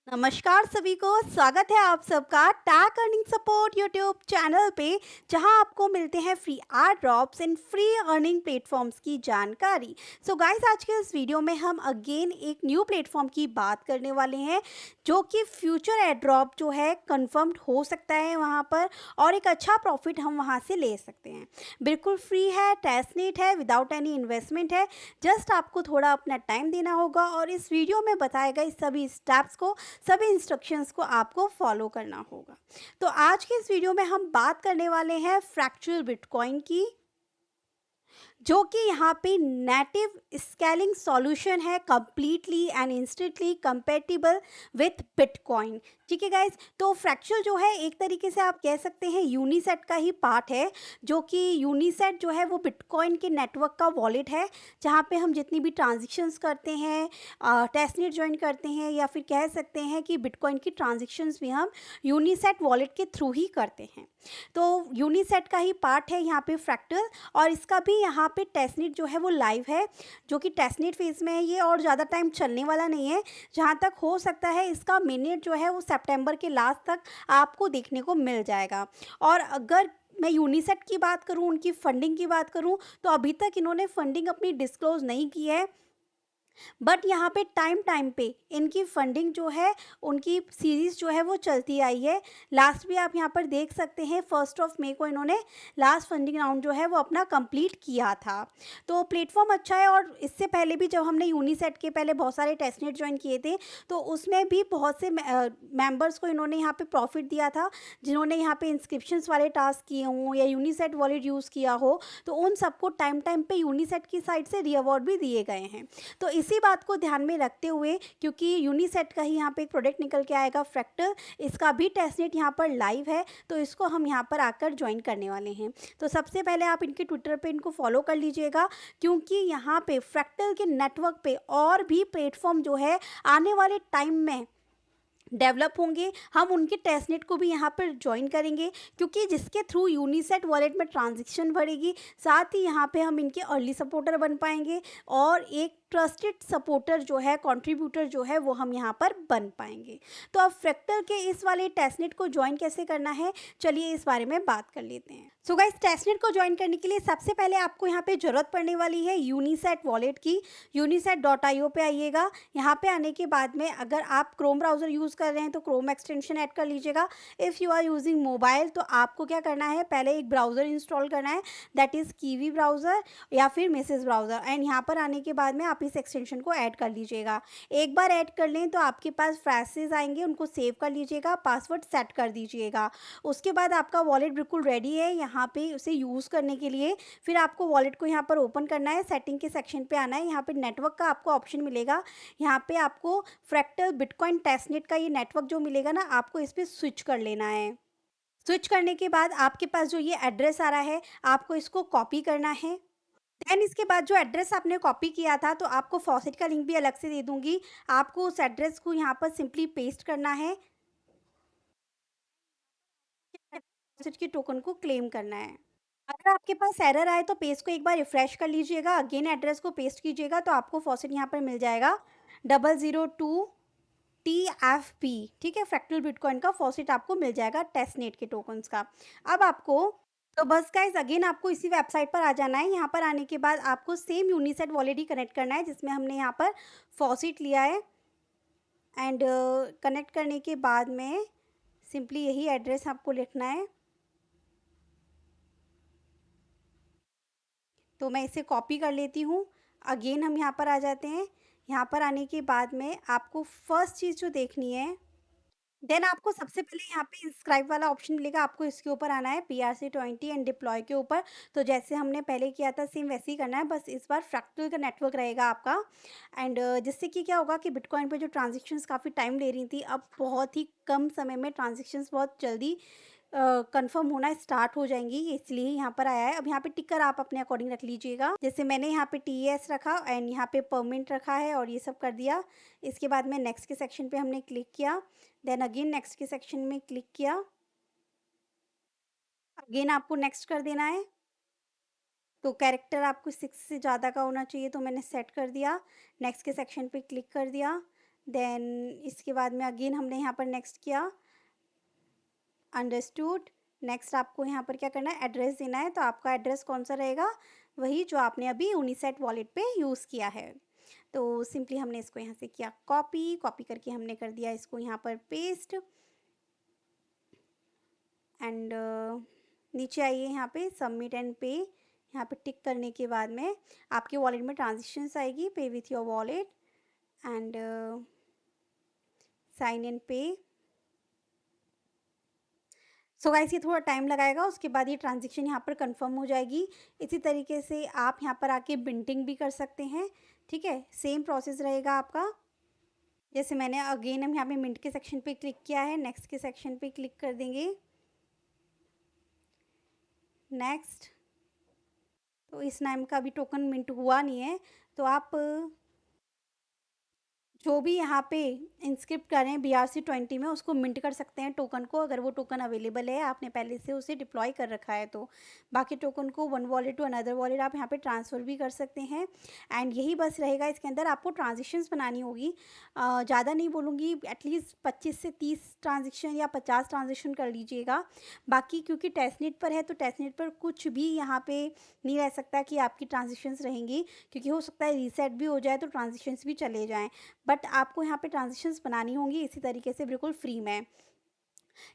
नमस्कार सभी को स्वागत है आप सबका tag earning support YouTube channel पे, जहां आपको मिलते हैं free add drops and free earning platforms की जानकारी। सो गाइस, आज के इस वीडियो में हम अगेन एक न्यू प्लेटफॉर्म की बात करने वाले हैं, जो कि फ्यूचर एड ड्रॉप जो है कंफर्म्ड हो सकता है वहां पर, और एक अच्छा प्रॉफिट हम वहां से ले सकते हैं। बिल्कुल फ्री है, टेस्टनेट है, विदाउट एनी इन्वेस्टमेंट है। जस्ट आपको थोड़ा अपना टाइम देना होगा और इस वीडियो में बताए गए सभी स्टेप्स को, सभी इंस्ट्रक्शंस को आपको फॉलो करना होगा। तो आज के इस वीडियो में हम बात करने वाले हैं फ्रैक्चुअल बिटकॉइन की, जो कि यहाँ पे नेटिव स्केलिंग सॉल्यूशन है, completely and instantly compatible with bitcoin. ठीक है गाइज, तो फ्रैक्चुअल जो है एक तरीके से आप कह सकते हैं यूनिसेट का ही पार्ट है, जो कि यूनिसेट जो है वो बिटकॉइन के नेटवर्क का वॉलेट है, जहाँ पे हम जितनी भी ट्रांजेक्शन्स करते हैं, टेस्टनेट ज्वाइन करते हैं, या फिर कह सकते हैं कि बिटकॉइन की ट्रांजेक्शन्स भी हम यूनिसेट वॉलेट के थ्रू ही करते हैं। तो यूनिसेट का ही पार्ट है यहाँ पे फ्रैक्टल, और इसका भी यहाँ पे टेस्टनेट जो है वो लाइव है, जो कि टेस्टनेट फेज में है ये, और ज़्यादा टाइम चलने वाला नहीं है। जहाँ तक हो सकता है इसका मिनट जो है वो सितंबर के लास्ट तक आपको देखने को मिल जाएगा। और अगर मैं यूनिसेट की बात करूँ, उनकी फंडिंग की बात करूँ, तो अभी तक इन्होंने फंडिंग अपनी डिस्क्लोज नहीं की है, बट यहाँ पे टाइम टाइम पे इनकी फंडिंग जो है, उनकी सीरीज़ जो है वो चलती आई है। लास्ट भी आप यहाँ पर देख सकते हैं, 1 मई को इन्होंने लास्ट फंडिंग राउंड जो है वो अपना कंप्लीट किया था। तो प्लेटफॉर्म अच्छा है, और इससे पहले भी जब हमने यूनिसेट के पहले बहुत सारे टेस्टनेट ज्वाइन किए थे, तो उसमें भी बहुत से मेंबर्स को इन्होंने यहाँ पे प्रॉफिट दिया था, जिन्होंने यहाँ पे इंस्क्रिप्शंस वाले टास्क किए हों या यूनिसेट वॉलेट यूज़ किया हो, तो उन सबको टाइम टाइम पे यूनिसेट की साइड से रीअवार्ड भी दिए गए हैं। तो इसी बात को ध्यान में रखते हुए, क्योंकि यूनिसेट का ही यहाँ पे एक प्रोडक्ट निकल के आएगा फ्रैक्टल, इसका भी टेस्टनेट यहाँ पर लाइव है, तो इसको हम यहाँ पर आकर ज्वाइन करने वाले हैं। तो सबसे पहले आप इनके ट्विटर पे इनको फॉलो कर लीजिएगा, क्योंकि यहाँ पे फ्रैक्टल के नेटवर्क पे और भी प्लेटफॉर्म जो है आने वाले टाइम में डेवलप होंगे। हम उनके टेस्टनेट को भी यहाँ पर ज्वाइन करेंगे, क्योंकि जिसके थ्रू यूनिसेट वॉलेट में ट्रांजेक्शन बढ़ेगी, साथ ही यहाँ पे हम इनके अर्ली सपोर्टर बन पाएंगे, और एक ट्रस्टेड सपोर्टर जो है, कंट्रीब्यूटर जो है, वो हम यहाँ पर बन पाएंगे। तो अब फ्रैक्टल के इस वाले टेस्टनेट को ज्वाइन कैसे करना है, चलिए इस बारे में बात कर लेते हैं। सो गाइस, टेस्टनेट को ज्वाइन करने के लिए सबसे पहले आपको यहाँ पे ज़रूरत पड़ने वाली है यूनिसेट वॉलेट की। यूनिसेट.io पे आइएगा। यहाँ पे आने के बाद में अगर आप क्रोम ब्राउज़र यूज़ कर रहे हैं तो क्रोम एक्सटेंशन ऐड कर लीजिएगा। If you are using mobile, तो आपको क्या करना है, पहले एक ब्राउज़र इंस्टॉल करना है, दैट इज़ कीवी ब्राउज़र या फिर मिसेस ब्राउज़र, एंड यहाँ पर आने के बाद में आप इस एक्सटेंशन को ऐड कर लीजिएगा। एक बार ऐड कर लें तो आपके पास फ्रेजेस आएंगे, उनको सेव कर लीजिएगा, पासवर्ड सेट कर दीजिएगा। उसके बाद आपका वॉलेट बिल्कुल रेडी है यहाँ पे उसे यूज़ करने के लिए। फिर आपको वॉलेट को यहाँ पर ओपन करना है, सेटिंग के सेक्शन पे आना है, यहाँ पे नेटवर्क का आपको ऑप्शन मिलेगा। यहाँ पे आपको फ्रैक्टल बिटकॉइन टेस्टनेट का ये नेटवर्क जो मिलेगा ना, आपको इस पर स्विच कर लेना है। स्विच करने के बाद आपके पास जो ये एड्रेस आ रहा है, आपको इसको कॉपी करना है। देन इसके बाद जो एड्रेस आपने कॉपी किया था, तो आपको फॉसेट का लिंक भी अलग से दे दूंगी, आपको उस एड्रेस को यहाँ पर सिंपली पेस्ट करना है, फॉसेट के टोकन को क्लेम करना है। अगर आपके पास एरर आए तो पेज को एक बार रिफ्रेश कर लीजिएगा, अगेन एड्रेस को पेस्ट कीजिएगा, तो आपको फॉसेट यहाँ पर मिल जाएगा 002 TFP। ठीक है, फ्रैक्टल बिटकॉइन का फॉसेट आपको मिल जाएगा टेस्टनेट के टोकन्स का। अब आपको, तो बस गाइज अगेन आपको इसी वेबसाइट पर आ जाना है। यहाँ पर आने के बाद आपको सेम यूनिसेट वॉलेट ही कनेक्ट करना है, जिसमें हमने यहाँ पर फॉसेट लिया है, एंड कनेक्ट करने के बाद में सिंपली यही एड्रेस आपको लिखना है। तो मैं इसे कॉपी कर लेती हूँ। अगेन हम यहाँ पर आ जाते हैं। यहाँ पर आने के बाद में आपको फर्स्ट चीज़ जो देखनी है, देन आपको सबसे पहले यहाँ पे इंस्क्राइब वाला ऑप्शन मिलेगा, आपको इसके ऊपर आना है, PRC20 एंड डिप्लॉय के ऊपर। तो जैसे हमने पहले किया था सेम वैसे ही करना है, बस इस बार फ्रैक्टल का नेटवर्क रहेगा आपका। एंड जिससे कि क्या होगा कि बिटकॉइन पे जो ट्रांजेक्शन्स काफ़ी टाइम ले रही थी, अब बहुत ही कम समय में ट्रांजेक्शन्स बहुत जल्दी कंफर्म होना स्टार्ट हो जाएंगी, इसलिए यहाँ पर आया है। अब यहाँ पे टिकर आप अपने अकॉर्डिंग रख लीजिएगा, जैसे मैंने यहाँ पे TS रखा एंड यहाँ पे परमिट रखा है, और ये सब कर दिया। इसके बाद में नेक्स्ट के सेक्शन पे हमने क्लिक किया, देन अगेन नेक्स्ट के सेक्शन में क्लिक किया, अगेन आपको नेक्स्ट कर देना है। तो कैरेक्टर आपको 6 से ज़्यादा का होना चाहिए, तो मैंने सेट कर दिया। नेक्स्ट के सेक्शन पे क्लिक कर दिया, देन इसके बाद में अगेन हमने यहाँ पर नेक्स्ट किया अंडरस्टूड। नेक्स्ट आपको यहाँ पर क्या करना है, एड्रेस देना है। तो आपका एड्रेस कौन सा रहेगा, वही जो आपने अभी यूनिसेट वॉलेट पे यूज़ किया है। तो सिंपली हमने इसको यहाँ से किया कॉपी, कॉपी करके हमने कर दिया इसको यहाँ पर पेस्ट। एंड नीचे आइए यहाँ पे सबमिट एंड पे, यहाँ पे टिक करने के बाद में आपके वॉलेट में ट्रांजेक्शन्स आएगी, pay with your wallet and sign in pay. So guys ये थोड़ा टाइम लगाएगा, उसके बाद ये ट्रांजेक्शन यहाँ पर कंफर्म हो जाएगी। इसी तरीके से आप यहाँ पर आके बिंटिंग भी कर सकते हैं, ठीक है, सेम प्रोसेस रहेगा आपका। जैसे मैंने अगेन हम यहाँ पे मिंट के सेक्शन पे क्लिक किया है, नेक्स्ट के सेक्शन पे क्लिक कर देंगे, नेक्स्ट। तो इस नाम का भी टोकन मिंट हुआ नहीं है, तो आप जो भी यहाँ पे इंस्क्रिप्ट कर रहे हैं BRC20 में उसको मिंट कर सकते हैं टोकन को, अगर वो टोकन अवेलेबल है, आपने पहले से उसे डिप्लॉय कर रखा है तो। बाकी टोकन को one wallet to another wallet आप यहाँ पे ट्रांसफ़र भी कर सकते हैं। एंड यही बस रहेगा, इसके अंदर आपको ट्रांजेक्शन्स बनानी होगी। ज़्यादा नहीं बोलूँगी, एटलीस्ट 25 से 30 ट्रांजेक्शन या 50 ट्रांजेक्शन कर लीजिएगा। बाकी क्योंकि टेस्टनेट पर है तो टेस्टनेट पर कुछ भी यहाँ पे नहीं रह सकता कि आपकी ट्रांजेक्शन्स रहेंगी, क्योंकि हो सकता है रीसेट भी हो जाए तो ट्रांजेक्शन्स भी चले जाएँ। बट आपको यहाँ पे ट्रांजेक्शन्स बनानी होंगी इसी तरीके से बिल्कुल फ्री में।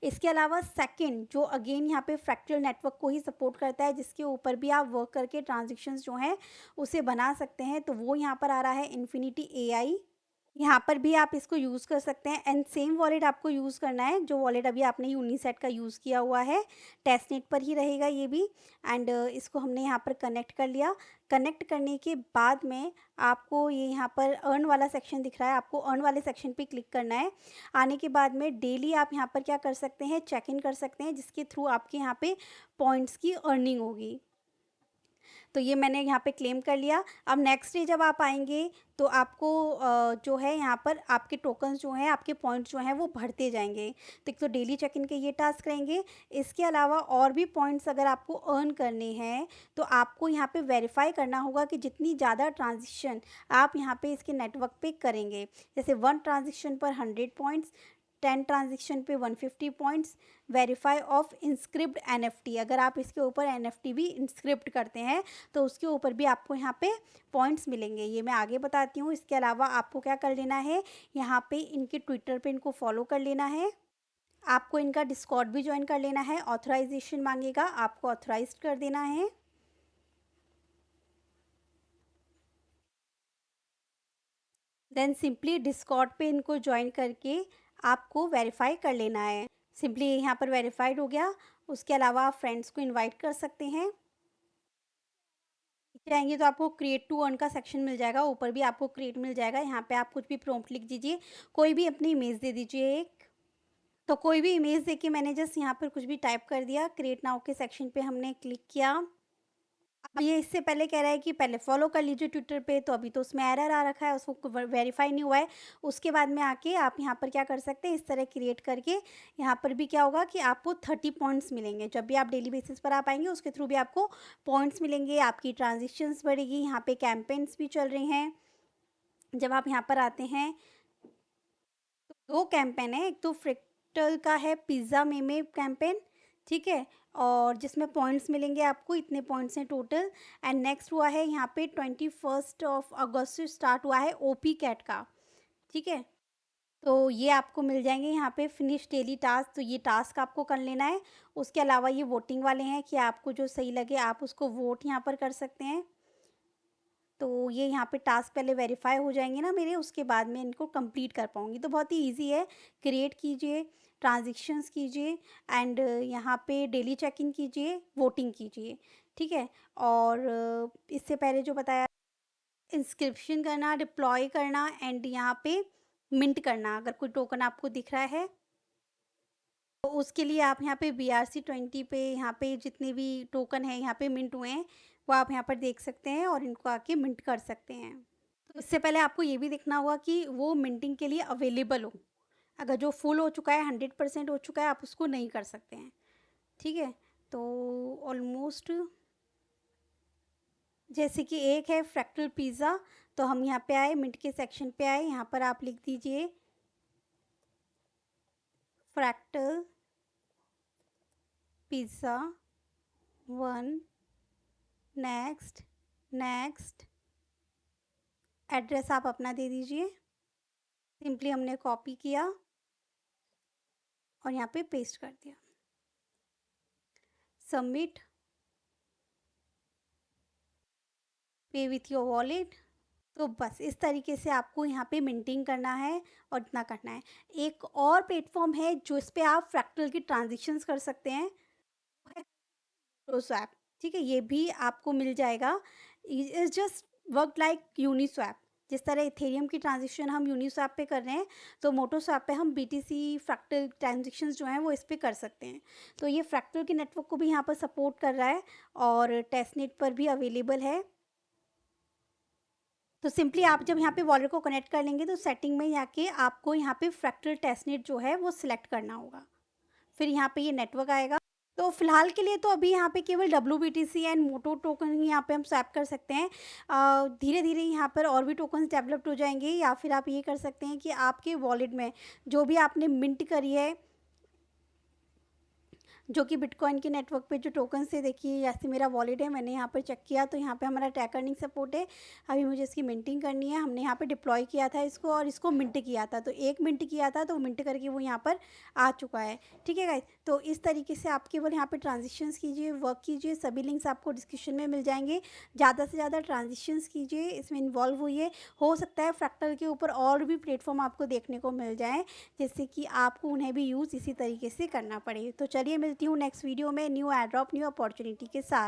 इसके अलावा सेकंड जो अगेन यहाँ पे फ्रैक्टल नेटवर्क को ही सपोर्ट करता है, जिसके ऊपर भी आप वर्क करके ट्रांजेक्शन्स जो हैं उसे बना सकते हैं, तो वो यहाँ पर आ रहा है इन्फिनिटी AI। यहाँ पर भी आप इसको यूज़ कर सकते हैं एंड सेम वॉलेट आपको यूज़ करना है जो वॉलेट अभी आपने यूनिसेट का यूज़ किया हुआ है, टेस्टनेट पर ही रहेगा ये भी। एंड इसको हमने यहाँ पर कनेक्ट कर लिया। कनेक्ट करने के बाद में आपको ये यहाँ पर अर्न वाला सेक्शन दिख रहा है, आपको अर्न वाले सेक्शन पे क्लिक करना है। आने के बाद में डेली आप यहाँ पर क्या कर सकते हैं, चेक इन कर सकते हैं, जिसके थ्रू आपके यहाँ पे पॉइंट्स की अर्निंग होगी। तो ये मैंने यहाँ पे क्लेम कर लिया। अब नेक्स्ट डे जब आप आएंगे तो आपको जो है यहाँ पर आपके टोकन्स जो हैं, आपके पॉइंट्स जो हैं वो बढ़ते जाएंगे। तो एक तो डेली चेक इन के ये टास्क रहेंगे, इसके अलावा और भी पॉइंट्स अगर आपको अर्न करने हैं तो आपको यहाँ पे वेरीफाई करना होगा कि जितनी ज़्यादा ट्रांजेक्शन आप यहाँ पे इसके नेटवर्क पे करेंगे, जैसे 1 ट्रांजेक्शन पर 100 पॉइंट्स, 10 ट्रांजेक्शन पे 150 points, verify of inscript NFT, अगर आप इसके ऊपर NFT भी इंस्क्रिप्ट करते हैं तो उसके ऊपर भी आपको यहाँ पे पॉइंट्स मिलेंगे, ये मैं आगे बताती हूँ। इसके अलावा आपको क्या कर लेना है, यहाँ पे इनके ट्विटर पे इनको फॉलो कर लेना है, आपको इनका डिस्कॉर्ड भी ज्वाइन कर लेना है, ऑथराइजेशन मांगेगा, आपको ऑथराइज कर देना है। देन सिंपली डिस्कॉर्ड पे इनको ज्वाइन करके आपको वेरीफाई कर लेना है। सिंपली यहाँ पर वेरीफाइड हो गया। उसके अलावा आप फ्रेंड्स को इनवाइट कर सकते हैं। नीचे आएंगे तो आपको क्रिएट टू अर्न का सेक्शन मिल जाएगा, ऊपर भी आपको क्रिएट मिल जाएगा। यहाँ पे आप कुछ भी प्रॉम्प्ट लिख दीजिए, कोई भी अपनी इमेज दे दीजिए एक। तो कोई भी इमेज देके मैंने जस्ट यहाँ पर कुछ भी टाइप कर दिया। क्रिएट नाउ के सेक्शन पे हमने क्लिक किया। अब ये इससे पहले कह रहा है कि पहले फॉलो कर लीजिए ट्विटर पे, तो अभी तो उसमें एरर आ रखा है, उसको वेरीफाई नहीं हुआ है। उसके बाद में आके आप यहाँ पर क्या कर सकते हैं, इस तरह क्रिएट करके यहाँ पर भी क्या होगा कि आपको 30 पॉइंट्स मिलेंगे। जब भी आप डेली बेसिस पर आप आएंगे उसके थ्रू भी आपको पॉइंट्स मिलेंगे, आपकी ट्रांजेक्शन्स बढ़ेगी। यहाँ पे कैंपेन्स भी चल रहे हैं। जब आप यहाँ पर आते हैं तो 2 कैंपेन है, एक तो फ्रिक्टल का है पिज़्ज़ा मेमे कैंपेन, ठीक है, और जिसमें पॉइंट्स मिलेंगे आपको, इतने पॉइंट्स हैं टोटल। एंड नेक्स्ट हुआ है यहाँ पे 21 अगस्त से स्टार्ट हुआ है OP कैट का, ठीक है। तो ये आपको मिल जाएंगे यहाँ पे फिनिश डेली टास्क, तो ये टास्क आपको कर लेना है। उसके अलावा ये वोटिंग वाले हैं कि आपको जो सही लगे आप उसको वोट यहाँ पर कर सकते हैं। तो ये यहाँ पे टास्क पहले वेरीफाई हो जाएंगे ना मेरे, उसके बाद में इनको कंप्लीट कर पाऊँगी। तो बहुत ही इजी है, क्रिएट कीजिए, ट्रांजेक्शन्स कीजिए एंड यहाँ पे डेली चेकिंग कीजिए, वोटिंग कीजिए, ठीक है। और इससे पहले जो बताया, इंस्क्रिप्शन करना, डिप्लॉय करना एंड यहाँ पे मिंट करना, अगर कोई टोकन आपको दिख रहा है तो उसके लिए आप यहाँ पे BRC20 पे यहाँ पे जितने भी टोकन हैं यहाँ पे मिंट हुए हैं वो आप यहाँ पर देख सकते हैं और इनको आके मिंट कर सकते हैं। तो इससे पहले आपको ये भी देखना होगा कि वो मिंटिंग के लिए अवेलेबल हो। अगर जो फुल हो चुका है, 100% हो चुका है, आप उसको नहीं कर सकते हैं, ठीक है। तो ऑलमोस्ट जैसे कि एक है फ्रैक्टल पिज़्ज़ा, तो हम यहाँ पे आए, मिंट के सेक्शन पे आए, यहाँ पर आप लिख दीजिए fractal pizza 1, next next, address आप अपना दे दीजिए। सिंपली हमने कॉपी किया और यहाँ पे पेस्ट कर दिया, सबमिट, पे विथ योर वॉलेट। तो बस इस तरीके से आपको यहाँ पे मिंटिंग करना है और इतना करना है। एक और प्लेटफॉर्म है जो इस पे आप फ्रैक्टल की ट्रांजेक्शन्स कर सकते हैं, स्वैप। ठीक है, ये भी आपको मिल जाएगा। Is just work like Uniswap. जिस तरह इथेरियम की ट्रांजेक्शन हम यूनिस्वैप पे कर रहे हैं, तो मोटोस्वैप पे हम बीटीसी फ्रैक्टल ट्रांजेक्शन्स जो हैं वो इस पे कर सकते हैं। तो ये फ्रैक्टल के नेटवर्क को भी यहाँ पर सपोर्ट कर रहा है और टेस्टनेट पर भी अवेलेबल है। तो सिंपली आप जब यहाँ पे वॉलेट को कनेक्ट कर लेंगे तो सेटिंग में जाके आपको यहाँ पे फ्रैक्टल टेस्टनेट जो है वो सिलेक्ट करना होगा, फिर यहाँ पे ये नेटवर्क आएगा। तो फिलहाल के लिए तो अभी यहाँ पे केवल WBTC एंड मोटो टोकन ही यहाँ पे हम स्वैप कर सकते हैं। धीरे धीरे यहाँ पर और भी टोकन्स डेवलप्ड हो जाएंगे, या फिर आप ये कर सकते हैं कि आपके वॉलेट में जो भी आपने मिंट करी है, जो कि बिटकॉइन के नेटवर्क पे जो टोकन्स थे, देखिए जैसे मेरा वॉलेट है, मैंने यहाँ पर चेक किया तो यहाँ पे हमारा टैग अर्निंग सपोर्ट है। अभी मुझे इसकी मिंटिंग करनी है। हमने यहाँ पे डिप्लॉय किया था इसको और इसको मिंट किया था, तो एक मिंट किया था तो मिंट करके वो यहाँ पर आ चुका है। ठीक है गाइस, तो इस तरीके से आप केवल यहाँ पर ट्रांजेक्शन्स कीजिए, वर्क कीजिए। सभी लिंक्स आपको डिस्क्रिप्शन में मिल जाएंगे। ज़्यादा से ज़्यादा ट्रांजेक्शन्स कीजिए, इसमें इन्वॉल्व हुई हो सकता है फ्रैक्टल के ऊपर और भी प्लेटफॉर्म आपको देखने को मिल जाए, जिससे कि आपको उन्हें भी यूज़ इसी तरीके से करना पड़े। तो चलिए मिलती हूँ नेक्स्ट वीडियो में new air drop, new opportunity के साथ।